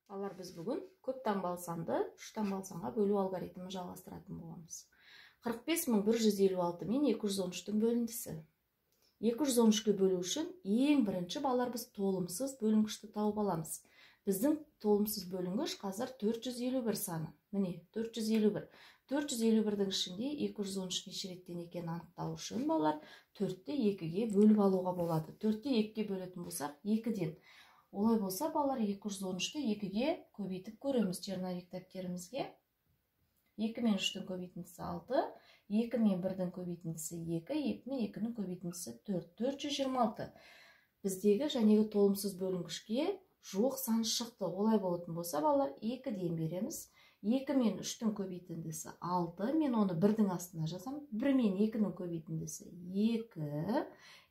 Балар, біз бүгін көп таңбалы санды 3 таңбалы санға бөлу алгоритмін жалғастыратын боламыз. 45.156 мен 213-тің бөліндісі. 213-ке бөлу үшін ең бірінші балар біз толымсыз бөлінгішті тауып аламыз. Біздің толымсыз бөлінгіш қазір 451 саны. Міне, 451. 451-дің ішінде 213 неше реттен екенін анықтау үшін балар 4-те 2-ге бөліп алуға болады. 4-те 2-ге бөлетін болсақ 2-ден. Олай болса, балар 213-ті 2-ге көбейтіп көреміз черновик дәптерімізге. 2 мен 3-тің көбейтіндісі 6, 2 мен 1-дің көбейтіндісі 2, 2 мен 2-ның көбейтіндісі 4, 426. Біздегі жәнегі толымсыз бөлінгішке жуық сан шықты. Олай болатын болса, балар 2-ден береміз. 2 мен 3-тің көбейтіндісі 6, мен оны 1-дің астына жазам. 1 мен 2-ның көбейтіндісі 2,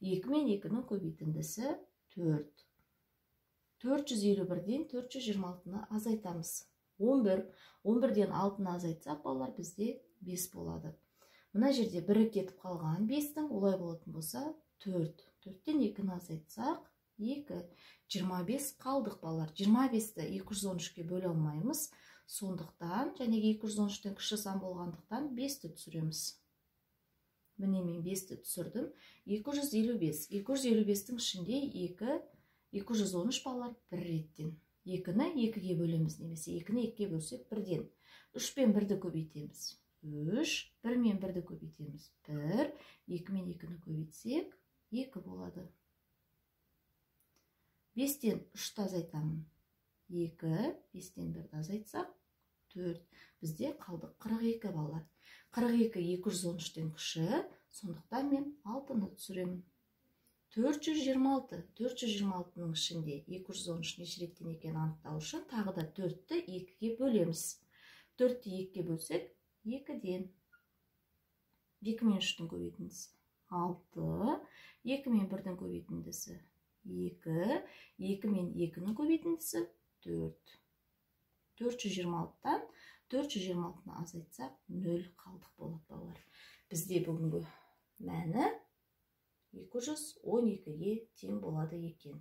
2 мен 2-ның көбейтіндісі 4. 451-ден 426-ны азайтамыз. 11. 11-ден 6-ны азайтсақ, балар бізде 5 болады. Мына жерде 1-і кетіп қалған 5-тің, олай болатын болса 4. 4-тен 2-ні азайтсақ, 2. 25 қалдық балар. 25-ті 213-ке бөле алмаймыз. Сондықтан, жәнеге 213-тен кіші сан болғандықтан 5-ті түсіреміз. Міне мен 5-ті түсірдім. 255. 255-тің ішінде 213 балар 1 реттен. 2-ні 2-ге бөлеміз, немесе 2-ні 2-ге бөлсек 1-ден. 3 пен 1-ді көбейтеміз. 3, 1 мен 1-ді көбейтеміз. 1, 2 мен 2-ні көбейтсек 2 болады. 5-тен 3-ті азайтамын. 2, 5-тен 1-ді азайтсақ 4. Бізде қалды 42 балар. 42 213-тен кіші, сондықтан мен 6-ны түсіремін. 426. 426-ның ішінде 213 неше реттен екенін анықтау үшін тағы да 4-ті 2-ге бөлеміз. 4-ті 2-ге бөлсек 2-ден. 2 мен 3-тің көбейтіндісі 6, 2 мен 1-дің көбейтіндісі 2, 2 мен 2-ның көбейтіндісі 4. 426-тан 426-ны азайтсақ 0 қалдық болады балар. Бізде бүгінгі мәні 212-ге тең болады екен.